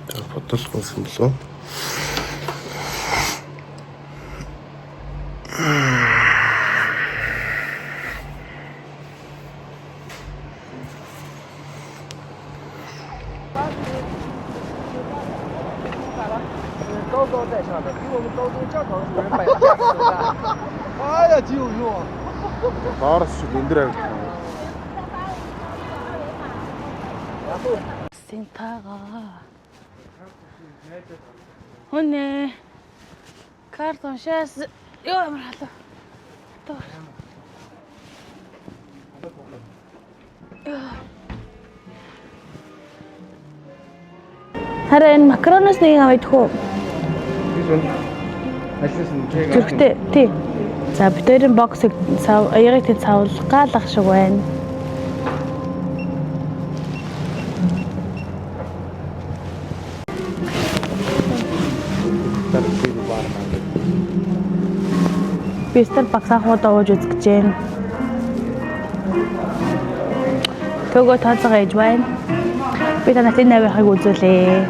Бодолгүй юм болов. Доороос өндөр авчих. Синтага. Хүнээ. Картон шас. Ёо ямар халуу. Тоо. Хараа энэ макароноос нэг аваад хөө. Зүрхтэй тий. За битэрийн боксыг аягийг тий цаавал гаалгах шиг байна. Би Starbucks ахуудаа ууж үзэж байна. Төгөө тооцоогоо ээж байна. Би танаас энэ навихыг үзүүлээ.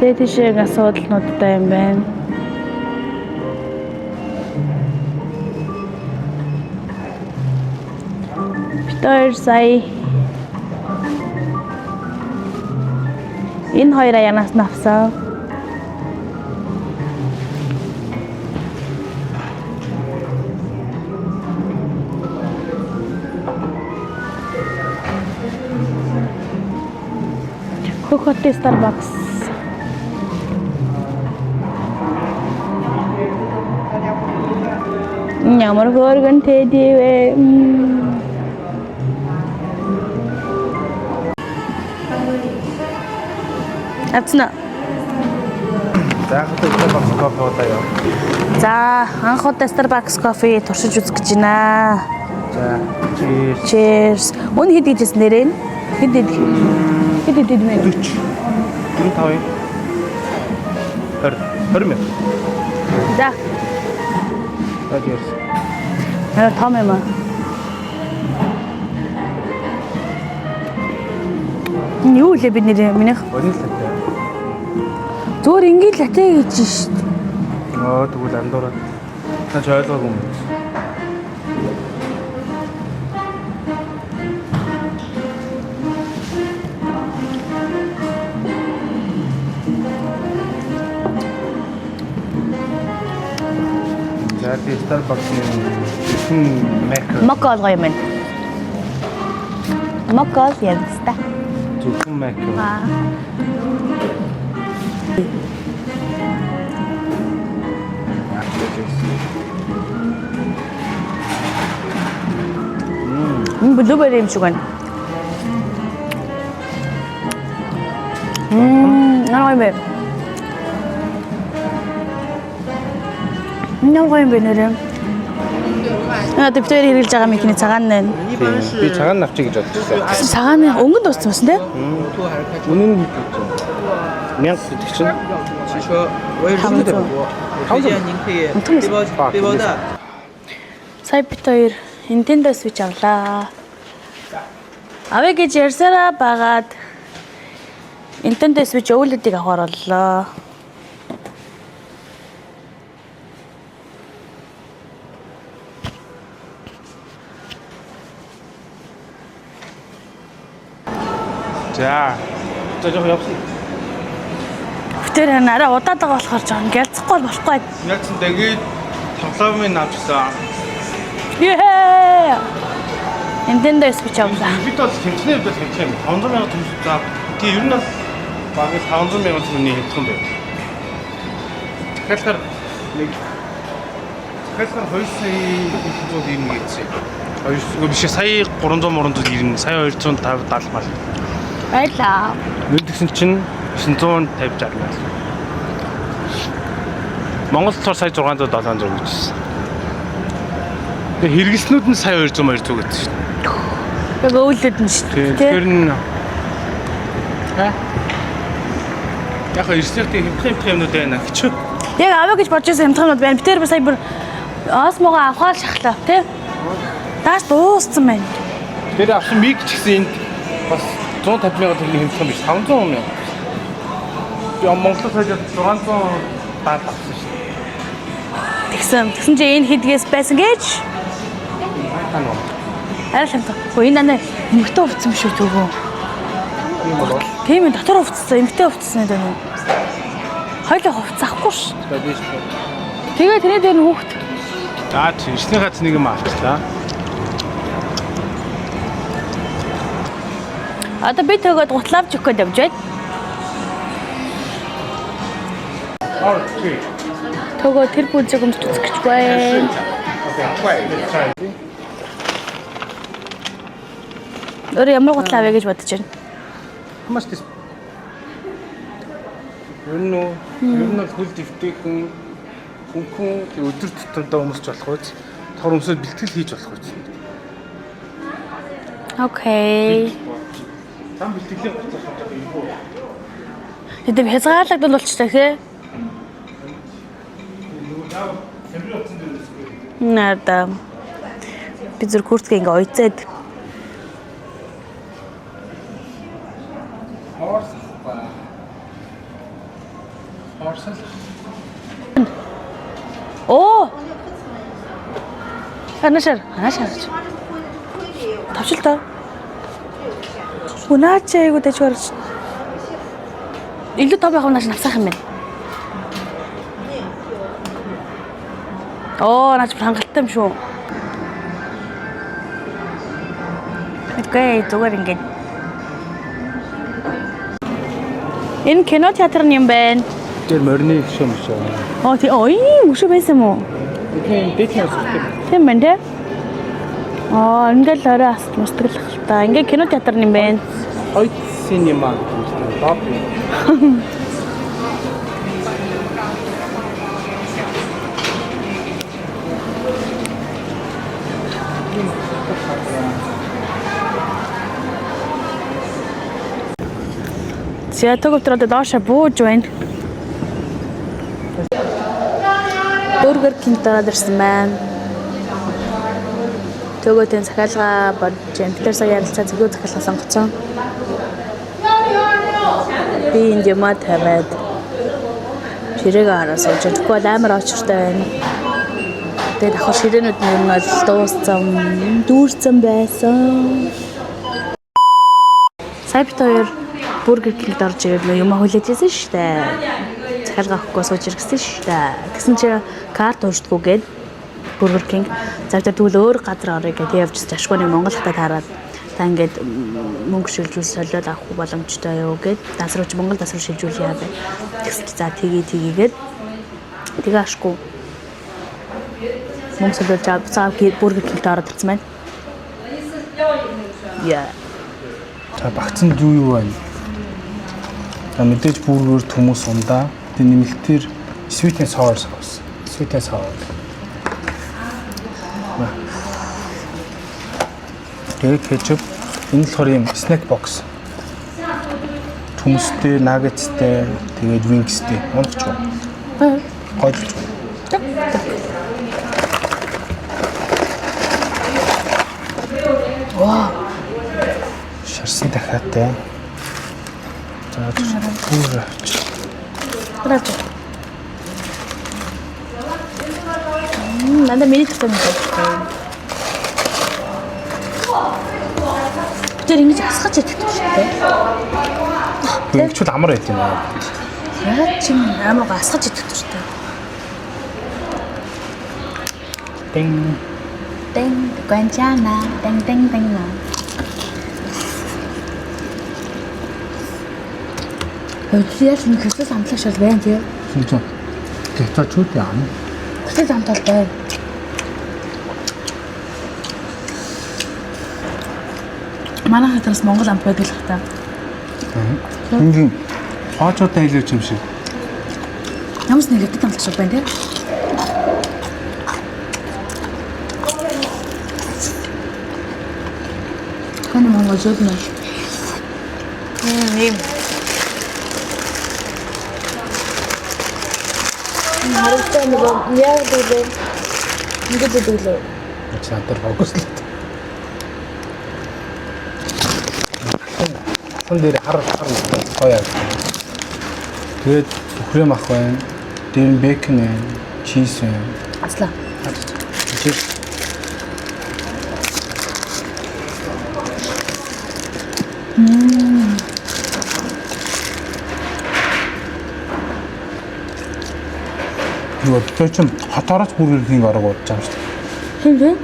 Тэтэшэг асуудалнуудтай юм байна. Битээр сая энэ хоёр аянаас навсан. Хөхөт Starbucks. Ямар хөргөн тэдивэ. Атна. Заахад Starbucks кофе удаа яа. За, анх удаа Starbucks кофе туршиж үзэх гэж байна. За, cheers. Cheers. Үн хэд гэжсэн нэрээ? Хэд мэ? 40. 45. 20 мэ. За. Cheers. Том юм аа. Юу л бид нэр минийх? Өнөө л таа. Зүгээр ингээд латэ гэж шүү дээ. Тэгвэл андуураад. Та ч ойлгоогүй юм. За тийм Starbucks-ийн Мока олгоо юм байна. Мока янзтай. зөвхөн мак. Блубери юм шиг байна. Наа юм. Ногоон бинэрэ. Дэвтэр хэрэглэж байгаа микний цагаан байна. Би цагаан авчиг гэж бодчихсон. Цагааны өнгөнд дууссан байсан тий? Үнэн нь 1000 гэдэг чинь. 汽车我也是特别多，推荐您可以背包带。 Сая бит хоёр Nintendo Switch авлаа. Авъя гэж ярьсараа багаад Nintendo Switch OLED-ийг авахар боллоо. За. Жоо явсан. Тэр арай удаад байгаа болохоор жоон гэлцэхгүй болохгүй. Яг ч тэгээд тоглоомын авчихсан. Яа! Nintendo Switch авлаа. Бид бол тэмцэнээр бид хэлчих юм. 500,000 төгрөг за. Тэгээ ер нь бол багы 500,000 төгрөгийн хэлэх юм байна. Тэгэхээр нэг Тэгэхээр 2 сая 190 гэсэн. 2 биш сая 300 сая 250 мал. Баярлаа. Нэг тэгсэн чинь 950 60. Монгол цар сая 600 700 гэжсэн. Тэгээ хэрэглэснүүд нь сая 200 200 гэсэн шүү дээ. Яг өвлөд нь шүү дээ. Тэгэхээр нь яг эрсдэлтэй хэмтэх юмнууд байна гэж. Яг аваа гэж бодож байсан хэмтгэмнүүд байна. Би тэр сая бүр осмогоо авахаар шахлаа тий. Даас дууссан байна. Тэр авсан миг ч гэсэн энд бас 150 сая төгрөгийн хэмтэх юм биш 500 сая. Би Монголд хаяад 600 даад авсан шүү дээ. Тэгсэн чи энэ хэдгээс байсан гэж? Тань уу. Арай хэмтэг. Хөө энэ анаа эмгтээ хувцсан шүү төгөө. Тийм болов. Тийм ээ дотор хувцсан, эмгтээ хувцсан гэдэг нь. Хоёул хувцсахгүй ш. Тэгээ тэрээ дээр нь хүүхд. За чинчний хац нэг юм авчлаа. Одоо би төгөөд гутлаавч өгөх гээд явж байна. Төгөө тэр бүзэг өмд үзэх гэж байна. Өөрөө ямар гутлаа авъя гэж бодож байна. Хамаас тийм. Ер нь хөл дэвтэйхэн хүнхэн өдөр тутамдаа өмсч болох үз. Тор өмсөд бэлтгэл хийж болох үз. Окей. Там бэлтгэлийн гоцох юм уу? Тэд хязгаарлагдвал болчихлоо хэ? Нада. Би зүр куртка ингээ ойцээд. Оо. Ханашар. Тавчилтаа. Унаач айгуу дэжгэр. Илүү том байх унаач навсах юм байна. Оо, наач хангалттай юм шүү. Окей, зүгээр ингээд. Энэ кино театрын юм байна. Тэр морины гişэ юм шиг. Оо, тий, ой, мөшөө байсан юм уу? Тийм дэйт юм. Тийм байна те. Аа, ингээл орой аст мустаглах л та. Ингээ кино театрын юм байна. Хойд синема гэдэг топ. Театрт одоо доош бууж байна. Бургер Кинг дараад ирсэн байна. Төгөөтийн захиалга бодож байна. Тэр сая ярилцаа зөвхөн захиалга сонгоцсон. Би энд юмаа тавиад ширээг хараад сууж байгаа. Тэгвэл амар очиртай байна. Тэгээд давхар ширээнүүд нь юм бол дууссан, дүүрсэн байсан. Сая бит хоёр Бургер Кингд орж ирээд юмаа хүлээж ирсэн шүү дээ. Захиалга авахгүй сууж ирсэн шүү дээ. Тэгсэн чи карт уурдгүйгээд Бургер Кинг завтар тэгвэл өөр газар орё гэдээ явжсэн. Ашгүйний Монголтай таарад та ингээд мөнгө шилжүүл солиод авах боломжтой юу гэд дасруулж Монгол дасруу шилжүүл яа бэ. Тэгсэн чи за тгийгээд тэгээ ашгүй мөнгө солиод цаав Бургер Кингд ороод ирсэн байна. Яа. За багцанд юу байна? За мэдээж бүргээр хүмүүс ундаа. Тэгээ нэмэлтээр sweet and sour sauce. Sweet and sour. Тэгээ кетчуп энэ болохоор юм snack box. Төмөстэй, нагетстэй, тэгээд wings-тэй. Унах ч юм. Гойж. Вау. Шарсан дахиатай. За бүр авч. Брач. Надад миний төвтэй юм байна. Тэр ингэж асгаж идэх шүү дээ. Тэгвэл амар байт юм аа. Яа чи амар асгаж идэх шүү дээ. Динг. Динг, гончана, динг. Өчигдөр энэ хэсэг амтлах шал байна тий. Шинэ. Тэгтээ чүүд яам. Хэсэг амталтай. Манай хатраас Монгол амт байдаг л хата. Ингийн хоочоотой хэлээч юм шиг. Ямс нэг дэд амтлах шал байна тий. Таны Монгол зөөлнө. Ийм. Харагдсан нэг яг дүүлээ. Ингээд дүүлээ. Цаатар фокуслээ. Сон дээр хар гоё. Тэгээд бүхрэм ах байна. Дээр нь бэкон байна. Чиз байна. Аслаа. Чиз. Юу ч хатаараас бүрийн арга болж байгаа шүү дээ.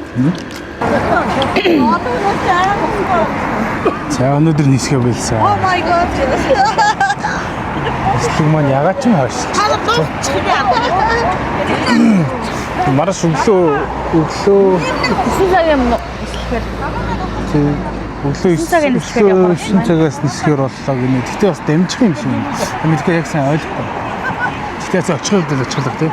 За өнөөдөр нисгээ байлсаа. Oh my god. Эсвэл маань ягаад ч юм хойшилж. Мараш өглөө 9 цагийн нисгээр. өглөө 9 цагаас нисгээр боллоо гинэ. Гэтэ бас дэмжих юм шиг юм. Мэдгүй яг сайн ойлгохгүй. Гэтэ очиход л очихлоо тийм.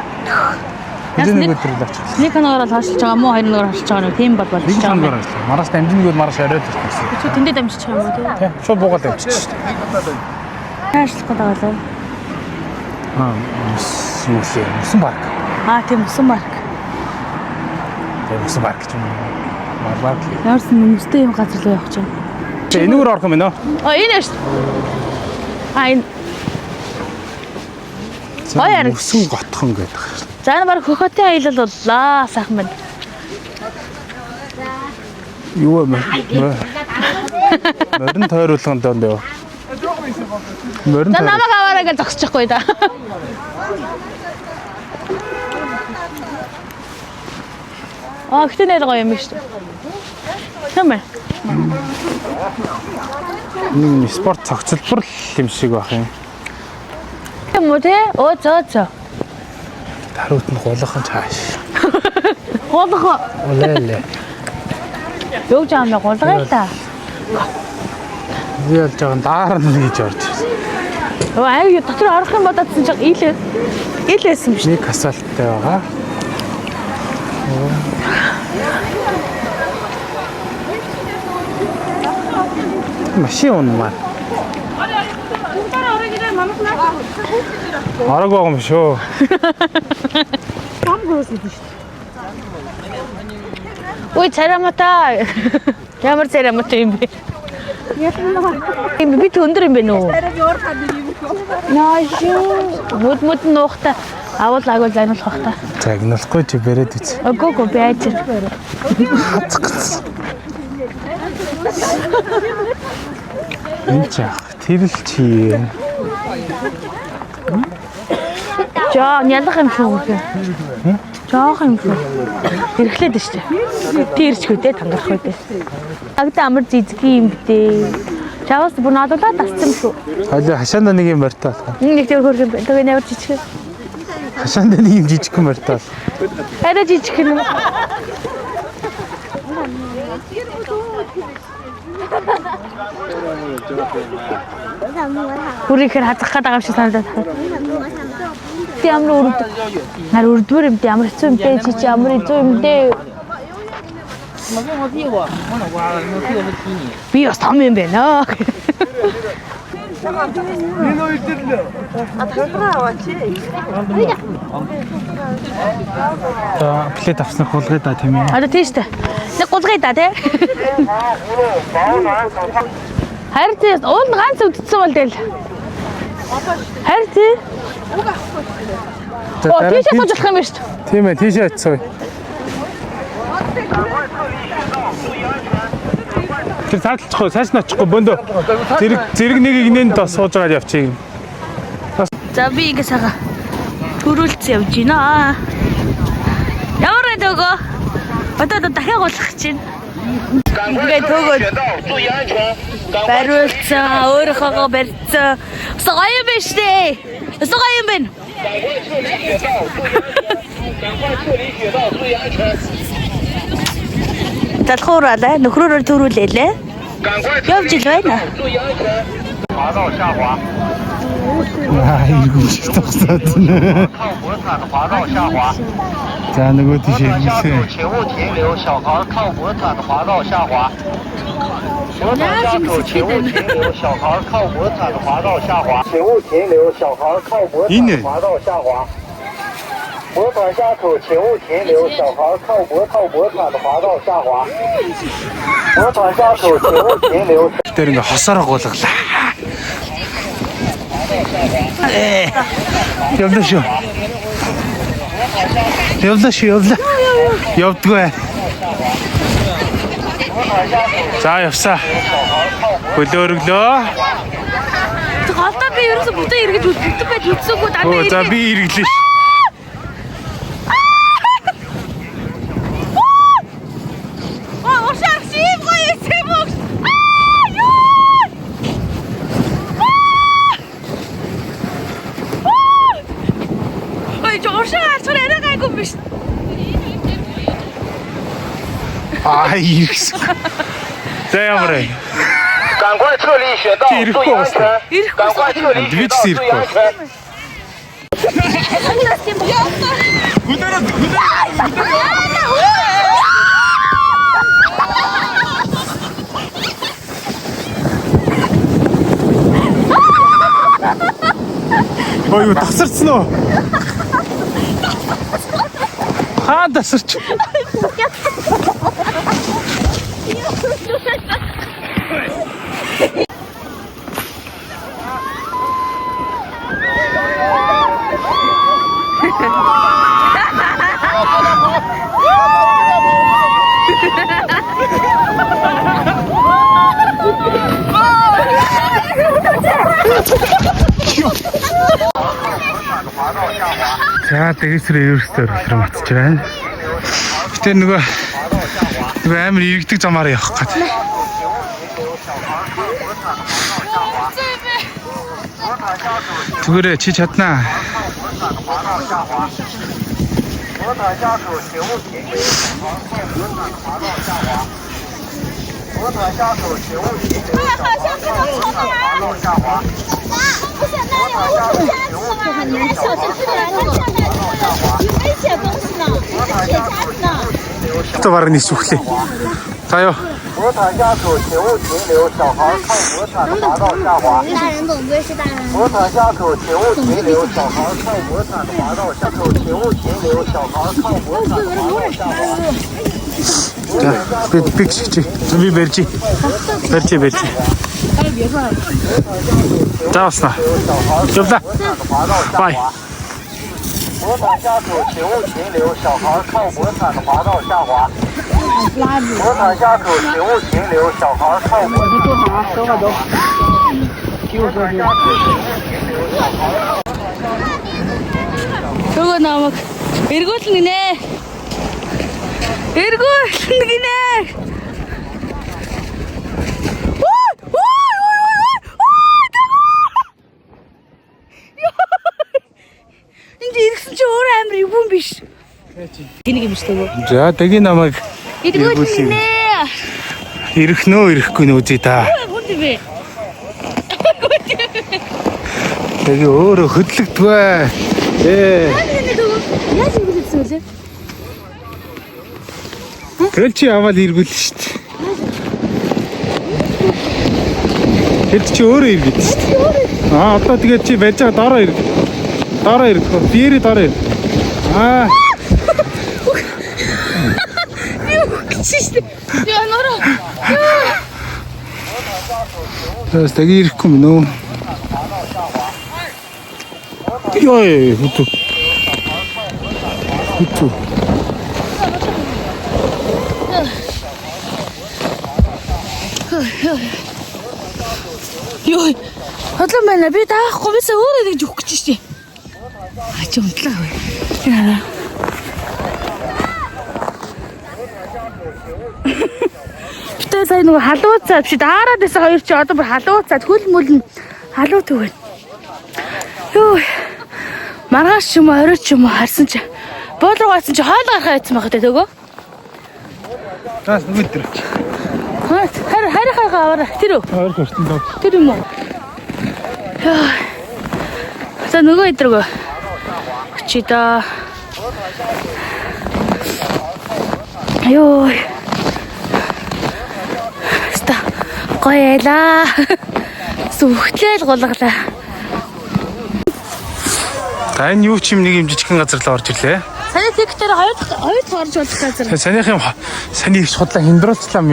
Нэг өдөр л очих. Нэг хоногоор хашилж байгаа мó хоёр хоногоор хашилж байгаа нь тийм бол болж байгаа. Нэг хоногоор мараас дамжиныг бол мараш яриад ирсэн. Чи тэндээ дамжчих юм уу тийм? Шууд буугаад дамжчих шүү дээ. Хаашлах гэдэг болоо. Мусан парк. Тийм мусан парк. Тийм мусан парк ч юм уу. Парк. Яарсан нэмстэй юм газар руу явах чинь. Энэгээр орох юм байна уу? Энэ шүү. Энэ. Баяр. Мусан готхон гэдэг. За энэ баг хөхөтийн аялал боллаа сайхан байна. Юу юм бэ? Морин тойруулганд донд яа. Морин. За намайг аваарай гэж зогсчихгүй да. Гэтэ нэр гоё юм шүү дээ. Хэмээ. Нэг спорт цогцлбор юм шиг байх юм. Юм уу те? Зөө. Даруут нь гулгахан цааш. Гулгах. Улаалаа. Юу ч аамаа гулгая та. Би ялж байгаа даар нь гэж орж ирсэн. Аюу дотор орох юм бодоодсэн чинь ийлээсэн юм шүү. Нэг асфальттай байгаа. Машин унмаар. Арга байгаа юм шүү. Ой царамата. Ямар царамата юм бэ? Би өндөр юм бэ нөө. Нааш мод нухта авал агуул загнуулах бах та. Загнуулахгүй чи бэрээд үз. Гоо байж. Энд чаа тэрл чи. Жаа нялах юм шүү гэх. Жоох юм шүү. Хэрэглээд штэ. Тэрчгүй дээ тангарах үү дээ. Агта амар зизгий юм битээ. Чаваас бүр нададаа тасцсан шүү. Хали хашаанда нэг юм барьтаа. Нэг тэр хөрх юм байна. Тэгээ нээр жижиг. Хашаанда нэг юм жижиг юм барьтаа. Арай жижиг юм. Бүрийхэр хазах гэдэг юм шиг санагдаад байна. Тэ амар үрд. Нар үрдвэр юм дээ амар хэцүү юм дээ чи амар хэцүү юм дээ. Би бас том юм байна. Плед авснах хулгай да тийм ээ. Одоо тийш дээ. Нэг гулгая да тий. Харин тий уул ганц үдцсэн бол дээл. Харин тий. Тийш сууж болох юм байна шүү дээ. Тийм ээ тийшээ очив. Тэр цааталчихгүй цааш нь очихгүй бөндөө. Зэрэг нэгийг нэнд сууж байгаа явчих юм. За би ингэ сага төрүүлсэн явж байна. Ямар вэ төгөө? Одоо дахиад гулгах чинь. Ингээ төгөө. Бариулсан, өөрөөхөө барьсан. Гоё юм байна шүү дээ. Гоё юм байна. Талхуураа нөхрөөрөө төрүүлээлээ. Явж ил байна. 이거 똑같네. 자, 누구 드시겠어요? 请勿停留，小孩靠驳毯的滑道下滑。驳毯下口，请勿停留，小孩靠驳毯的滑道下滑。请勿停留，小孩靠驳毯的滑道下滑。驳毯下口，请勿停留，小孩靠驳毯的滑道下滑。驳毯下口，请勿停留。 때는 거 헛살 агуулгалаа. Явлаа. Явдгаа. За явсаа. Хөлөөрөглөө. Голдоо би ерөөсө бүтэн эргэж бүтэн байж үтсээгүү дандаа. За би эргэлээ. Ушаар шив гоё эсэмэг. Ой, жошаа чороо гайгүй биш. Ирсэн. За ямарэ. 赶快撤离雪道，注意安全！赶快撤离雪道，注意安全！ 이거 тасарсан уу? Хаа тасарч? За дээсрээ ерөөсөөр матч байна. Гэтэ нөгөө амар иргэдэг замаар явах гэж. Зүгээрээ чи чаднаа. 驳毯下口，请勿停留，小孩靠驳毯的滑道下滑。驳毯下口，请勿停留，小孩靠驳毯的滑道下滑。驳毯下口，请勿停留，小孩靠驳毯的滑道下滑。驳毯下口，请勿停留，小孩 또 말은 있을게. 자요. 驳毯下口，请勿停留，小孩靠驳毯的滑道下滑。大人总归是大人。驳毯下口，请勿停留，小孩靠驳毯的滑道下口，请勿停留，小孩靠驳毯的滑道下滑。 자, 픽시지. 준비 벨지. 벨지. 자, 왔어. 좁다. 빠이. 驳毯下口，请勿停留，小孩靠驳毯的滑道下滑。驳毯下口，请勿停留，小孩靠驳毯的滑道下滑。 Нөгөө намайг эргүүлнэ гинэ. Эргүүлнэ гинэ. Энд ирсэн чи өөр амар ивэн биш. Тэнийг юм шүү дээ. За, тэгийн намайг Эргүүлнэ гинэ. ирэх нөө ирэхгүй нөө зүй та. Хүнд бэ? Тэгээ өөрөө хөдлөгдгөө. Яаж эргүүлсэн вэ? Тэгэл чи аваад эргүүл шүү дээ. Тэр чи өөрөө эргэж шүү дээ. Аа, одоо тэгээд чи байж байгаа дараа эрг. Дараа эрг. Биеэрээ дараа эрг. Аа. Шиштэй. Яа нөрөө. Тэс тэгээ ирэхгүй мөн үү? Ёй, хуту. Хуту. Ёй. Хотлоо байна. Би даахгүй бисаа өөрөө ингэж өгөх гэж штий. А ч унтлаа вэ. Яа. Битээ сая нөгөө халууцаа биш даарад байсан хоёр чи одоо бүр халууцаад хөл мөл нь халуут өгөн. Юу. Маргааш ч юм уу орой ч юм уу харсан чи боолгоогоос чи хоол гарахаа яцсан байх тэ төгөө. Таас нүгэл тэр. Харихаа аваа. Тэр үү? Хоёр хөртөн доо. Тэр юм уу? Яа. За нөгөө идрэг. Чи да. Аюу. Ста. Гоёла. Сүхтэл голглаа. За энэ юу ч юм нэг юм жижигхэн газар л орж ирлээ. Саний тэгтэр хоёр орж болох газар. Санийх их судлаа хямдруулцлаа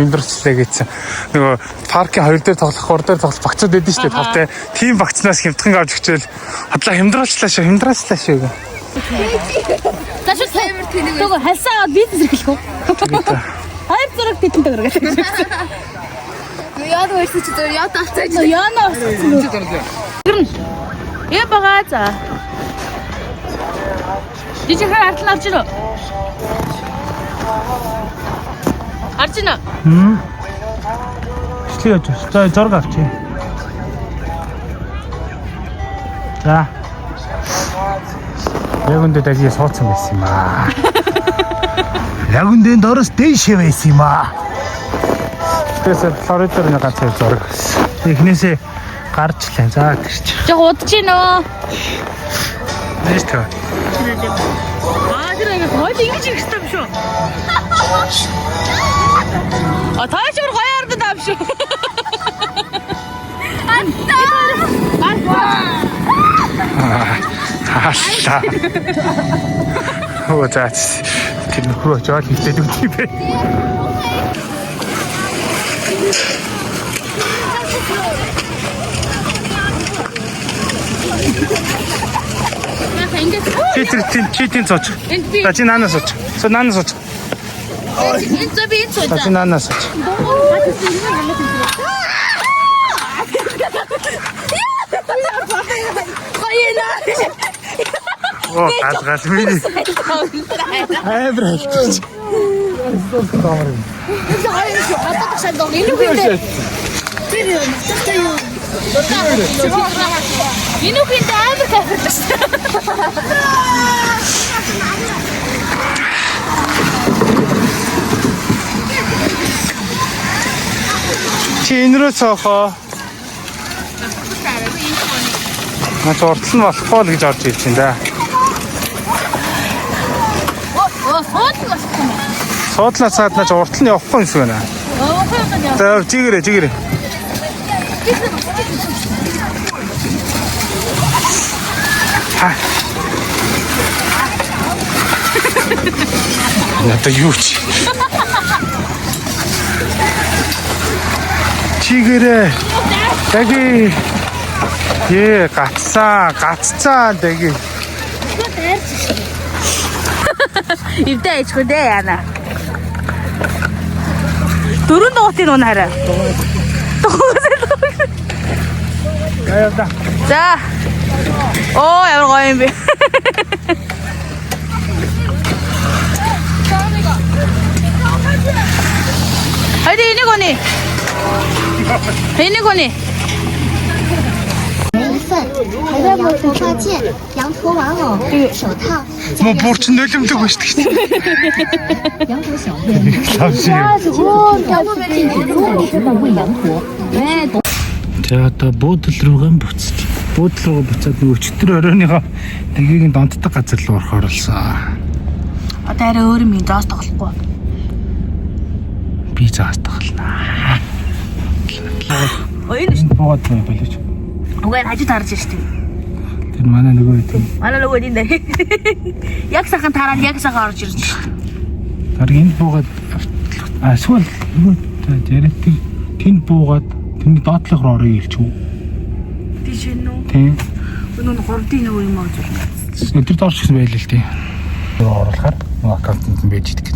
гэсэн. Нөгөө паркийн хоёр дээр тоглох, гур дээр тоглох багцууд байдсан шүү дээ. Тавтай тийм багцнаас хямдхан авч өчөөл хотлоо хямдруулцлаа шүү. Дашгүй таймер тэнэг. Нөгөө хальсаа бизнес эрхлэх үү? Хоёр зураг тэтэн төгрөг гэдэг. Яад байсан чи зөв яад авцаа. Яана болсон. Я бага за. Дижихэр ард нь орж ирв. Арж ийн. Чи яж. За зураг авчи. За. Яг үндэ дажи суудсан байсан юм аа. Яг үндэ дорос дэйшээ байсан юм аа. Тэсээ Флоридад нэг ганц зураг. Эхнээсээ гарчлаа. За гэрч. Жог удаж гин нөө. Нэст тоо. Тэр хоёр ингэж ирэх юм шүү. Тааш өөр гоё ордод аав шүү. Таашла. Оо заац. Тэр нөхрөө жоо хийдэг юм бэ. Читин цоч. За чи наанаас оч. Со наанаас оч. Энэ зөв энэ цоо. За чи наанаас оч. Оо гал миний. Айбрал. Энэ үхэнд амар кайфтай. Чи энэ рүү цоохоо. Наач уртл нь болохгүй л гэж орж ирж байна да. Суудлаа цаад наач уртл нь явахгүй юм шиг байна. За жигэрэ. Надад юу чи? Чигэрэ. Даги. Гаццаа даги. Ивдээ ичгүй дээ яана. Дөрөв нуутын уу хараа. Гайвда. За. Оо ямар гоё юм бэ. Хайди энийг өний. Энийг өний. 还要有头发剑、羊驼玩偶、手套、 Мо бурч нөлөмдөг ба шүү дээ. 羊驼小院。 За одоо буудлын руугаа буцаж. Буудлын руугаа буцаад өчтөр оройныхоо нэгийг нь донтдог газар руу орохоор болсон. Одоо арай өөр юм заас тоглохгүй. Би заас тоглоно. Оён шүү. Буугаад болооч. Угаан хажууд харж штеп. Тэр манай нөгөө юм. Манай нөгөө энэ дээр. Яг сайхан тараад яг сайхан орж ирж штеп. Тэр энд буугаад эсвэл нөгөө яриад тэнд буугаад тэнд доотлох руу орё ирч үү? Тийш нүү. Тийм. Өнөө 3D нөгөө юм аа зүйл. Тэр доош гэсэн байл л тийм. Оруулахаар нөгөө аккаунт нь байж идэг.